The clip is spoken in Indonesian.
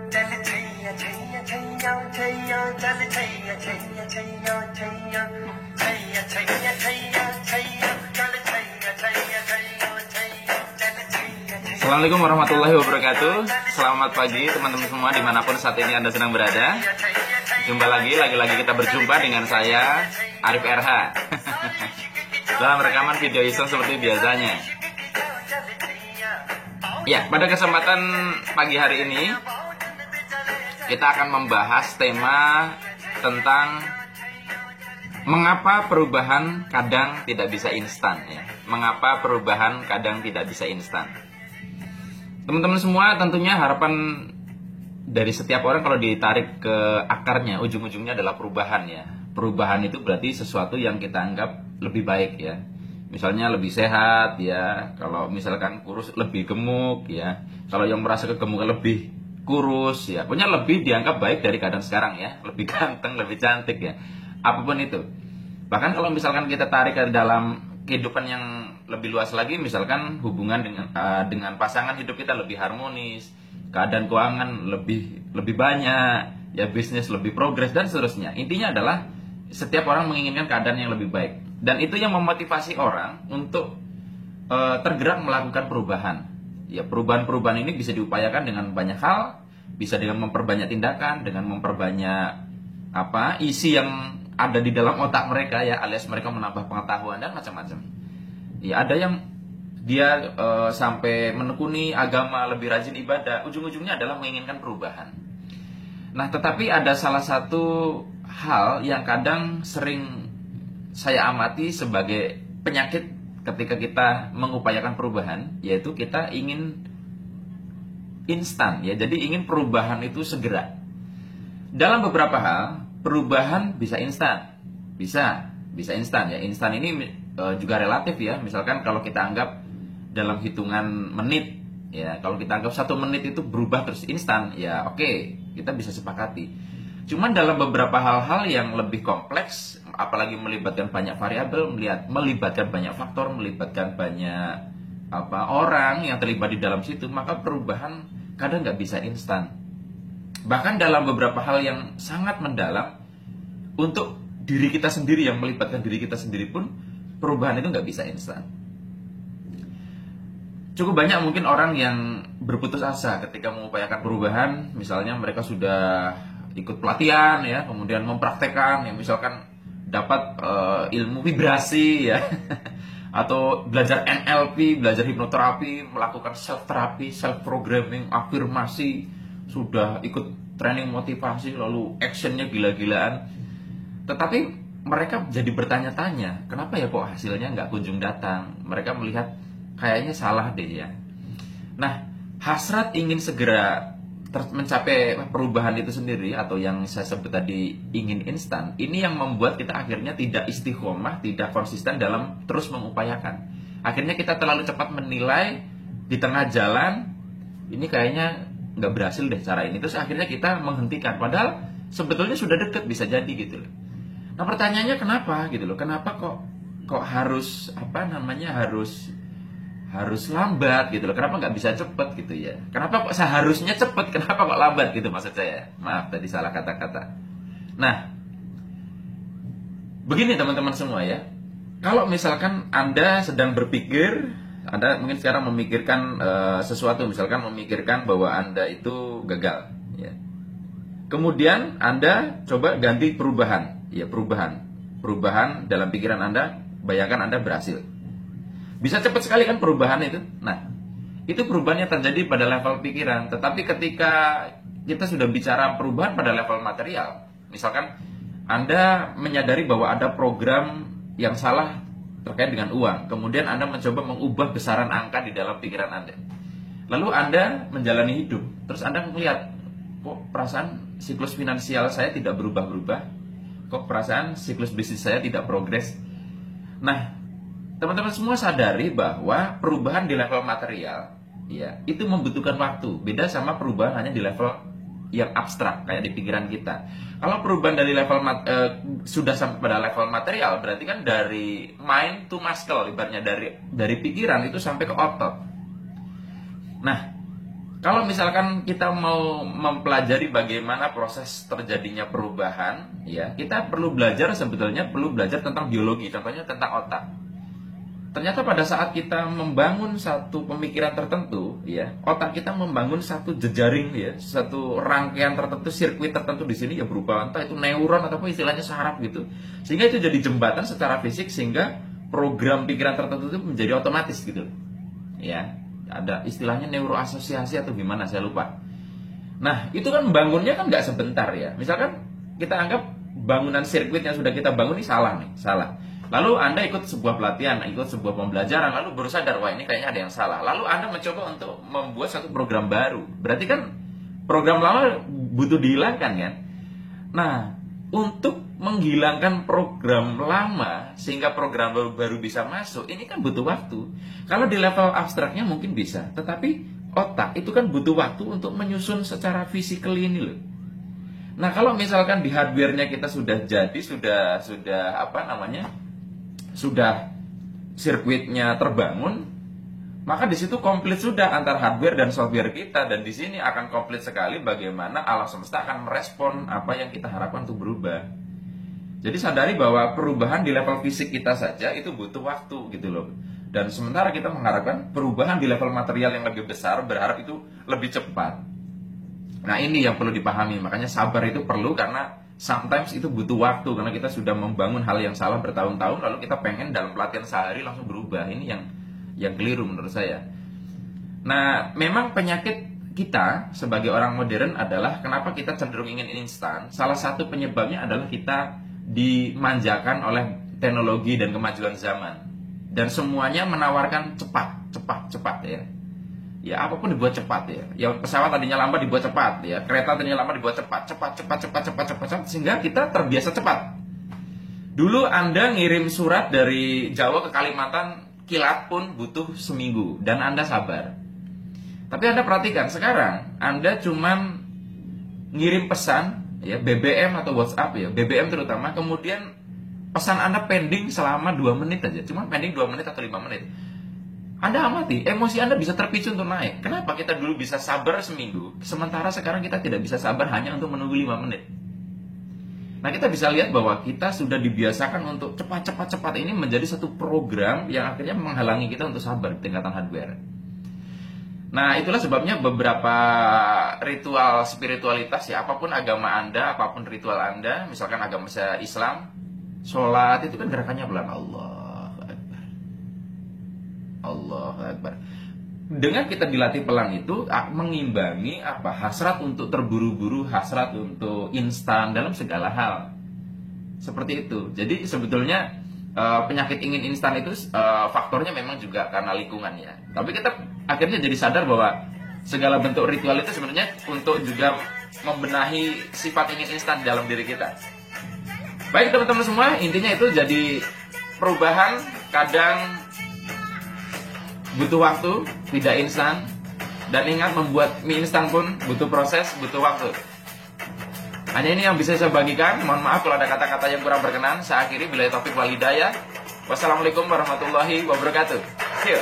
चल छैया छैया छैया छैया चल छैया छैया छैया छैया छैया छैया छैया छैया चल छैया छैया छैया छैया चल छैया Chaiyya. Assalamualaikum warahmatullahi wabarakatuh. Selamat pagi teman-teman semua dimanapun saat ini Anda sedang berada. Jumpa lagi kita berjumpa dengan saya Arif RH dalam rekaman video iseng seperti biasanya. Ya, pada kesempatan pagi hari ini kita akan membahas tema tentang mengapa perubahan kadang tidak bisa instan ya. Mengapa perubahan kadang tidak bisa instan. Teman-teman semua, tentunya harapan dari setiap orang kalau ditarik ke akarnya, ujung-ujungnya adalah perubahan ya. Perubahan itu berarti sesuatu yang kita anggap lebih baik ya. Misalnya lebih sehat ya, kalau misalkan kurus lebih gemuk ya. Kalau yang merasa kegemukan lebih kurus ya. Pokoknya lebih dianggap baik dari keadaan sekarang ya. Lebih ganteng, lebih cantik ya. Apapun itu. Bahkan kalau misalkan kita tarik ke dalam kehidupan yang lebih luas lagi, misalkan hubungan dengan pasangan hidup kita lebih harmonis, keadaan keuangan lebih banyak, ya bisnis lebih progres dan seterusnya. Intinya adalah setiap orang menginginkan keadaan yang lebih baik, dan itu yang memotivasi orang untuk tergerak melakukan perubahan. Ya, perubahan-perubahan ini bisa diupayakan dengan banyak hal, bisa dengan memperbanyak tindakan, dengan memperbanyak isi yang ada di dalam otak mereka ya, alias mereka menambah pengetahuan dan macam-macam. Ya, ada yang dia sampai menekuni agama, lebih rajin ibadah, ujung-ujungnya adalah menginginkan perubahan. Nah, tetapi ada salah satu hal yang kadang sering saya amati sebagai penyakit ketika kita mengupayakan perubahan, yaitu kita ingin instan ya. Jadi ingin perubahan itu segera. Dalam beberapa hal, perubahan bisa instan. Bisa instan ya. Instan ini juga relatif ya. Misalkan kalau kita anggap dalam hitungan menit ya, kalau kita anggap 1 menit itu berubah terus instan ya, oke, kita bisa sepakati. Cuman dalam beberapa hal-hal yang lebih kompleks, apalagi melibatkan banyak variabel, melibatkan banyak faktor, melibatkan banyak orang yang terlibat di dalam situ, maka perubahan kadang nggak bisa instan. Bahkan dalam beberapa hal yang sangat mendalam, untuk diri kita sendiri, yang melibatkan diri kita sendiri pun, perubahan itu nggak bisa instan. Cukup banyak mungkin orang yang berputus asa ketika mengupayakan perubahan. Misalnya mereka sudah ikut pelatihan ya, kemudian mempraktekkan ya, misalkan dapat ilmu vibrasi ya atau belajar NLP, belajar hipnoterapi, melakukan self terapi, self programming, afirmasi, sudah ikut training motivasi, lalu actionnya gila-gilaan. Tetapi mereka jadi bertanya-tanya, kenapa ya kok hasilnya nggak kunjung datang? Mereka melihat kayaknya salah deh ya. Nah, hasrat ingin segera mencapai perubahan itu sendiri, atau yang saya sebut tadi ingin instan, ini yang membuat kita akhirnya tidak istiqomah, tidak konsisten dalam terus mengupayakan. Akhirnya kita terlalu cepat menilai di tengah jalan, ini kayaknya nggak berhasil deh cara ini, terus akhirnya kita menghentikan, padahal sebetulnya sudah deket, bisa jadi gitu loh. Nah, pertanyaannya kenapa gitu loh, kenapa kok harus harus lambat gitu loh, kenapa nggak bisa cepet gitu ya, kenapa kok seharusnya cepet, kenapa kok lambat gitu maksud saya. Maaf tadi salah kata-kata. Nah, begini teman-teman semua ya, kalau misalkan Anda sedang berpikir, Anda mungkin sekarang memikirkan sesuatu, misalkan memikirkan bahwa Anda itu gagal ya. Kemudian Anda coba ganti perubahan ya, perubahan dalam pikiran Anda, bayangkan Anda berhasil. Bisa cepat sekali kan perubahan itu. Nah, itu perubahannya terjadi pada level pikiran. Tetapi ketika kita sudah bicara perubahan pada level material, misalkan Anda menyadari bahwa ada program yang salah terkait dengan uang, kemudian Anda mencoba mengubah besaran angka di dalam pikiran Anda. Lalu Anda menjalani hidup, terus Anda melihat, kok perasaan siklus finansial saya tidak berubah-berubah, kok perasaan siklus bisnis saya tidak progres. Nah, teman-teman semua sadari bahwa perubahan di level material ya, itu membutuhkan waktu. Beda sama perubahan hanya di level yang abstrak kayak di pikiran kita. Kalau perubahan dari level sudah sampai pada level material, berarti kan dari mind to muscle, ibaratnya dari pikiran itu sampai ke otot. Nah, Kalau misalkan kita mau mempelajari bagaimana proses terjadinya perubahan, ya, kita perlu belajar tentang biologi, contohnya tentang otak. Ternyata pada saat kita membangun satu pemikiran tertentu, ya, otak kita membangun satu jejaring, ya, satu rangkaian tertentu, sirkuit tertentu di sini, ya, berupa entah itu neuron atau istilahnya saraf gitu, sehingga itu jadi jembatan secara fisik sehingga program pikiran tertentu itu menjadi otomatis gitu, ya. Ada istilahnya neuroasosiasi atau gimana, saya lupa. Nah, itu kan bangunnya kan nggak sebentar, ya. Misalkan kita anggap bangunan sirkuit yang sudah kita bangun ini salah nih, salah. Lalu Anda ikut sebuah pelatihan, ikut sebuah pembelajaran, lalu baru sadar, wah ini kayaknya ada yang salah. Lalu Anda mencoba untuk membuat satu program baru. Berarti kan program lama butuh dihilangkan kan? Nah, untuk menghilangkan program lama sehingga program baru bisa masuk, ini kan butuh waktu. Kalau di level abstraknya mungkin bisa, tetapi otak itu kan butuh waktu untuk menyusun secara fisikal ini loh. Nah, kalau misalkan di hardware-nya kita sudah jadi, sudah sirkuitnya terbangun, maka di situ komplit sudah antar hardware dan software kita, dan di sini akan komplit sekali bagaimana alam semesta akan merespon apa yang kita harapkan untuk berubah. Jadi sadari bahwa perubahan di level fisik kita saja itu butuh waktu gitu loh. Dan sementara kita mengharapkan perubahan di level material yang lebih besar, berharap itu lebih cepat. Nah, ini yang perlu dipahami. Makanya sabar itu perlu, karena sometimes itu butuh waktu, karena kita sudah membangun hal yang salah bertahun-tahun, lalu kita pengen dalam pelatihan sehari langsung berubah. Ini yang keliru menurut saya. Nah, memang penyakit kita sebagai orang modern adalah kenapa kita cenderung ingin instan. Salah satu penyebabnya adalah kita dimanjakan oleh teknologi dan kemajuan zaman, dan semuanya menawarkan cepat ya. Ya, apapun dibuat cepat ya. Ya, pesawat tadinya lambat dibuat cepat ya, kereta tadinya lambat dibuat cepat, sehingga kita terbiasa cepat. Dulu Anda ngirim surat dari Jawa ke Kalimantan kilat pun butuh seminggu, dan Anda sabar. Tapi Anda perhatikan sekarang, Anda cuman ngirim pesan ya, BBM atau WhatsApp ya, BBM terutama, kemudian pesan Anda pending selama 2 menit aja, cuma pending 2 menit atau 5 menit. Anda amati, emosi Anda bisa terpicu untuk naik. Kenapa kita dulu bisa sabar seminggu, sementara sekarang kita tidak bisa sabar hanya untuk menunggu 5 menit. Nah, kita bisa lihat bahwa kita sudah dibiasakan untuk cepat ini menjadi satu program yang akhirnya menghalangi kita untuk sabar di tingkatan hardware. Nah, itulah sebabnya beberapa ritual spiritualitas ya, apapun agama Anda, apapun ritual Anda, misalkan agama saya Islam, sholat itu kan gerakannya pelan, Allahu Akbar, Allahu Akbar. Dengan kita dilatih pelan itu mengimbangi hasrat untuk terburu-buru, hasrat untuk instan dalam segala hal. Seperti itu. Jadi sebetulnya penyakit ingin instan itu faktornya memang juga karena lingkungan ya. Tapi kita akhirnya jadi sadar bahwa segala bentuk ritual itu sebenarnya untuk juga membenahi sifat ingin instan dalam diri kita. Baik teman-teman semua, intinya itu jadi perubahan kadang butuh waktu, tidak instan. Dan ingat, membuat mie instan pun butuh proses, butuh waktu. Hanya ini yang bisa saya bagikan. Mohon maaf kalau ada kata-kata yang kurang berkenan. Saya akhiri, billahi taufiq wal hidayah. Wassalamualaikum warahmatullahi wabarakatuh. See you.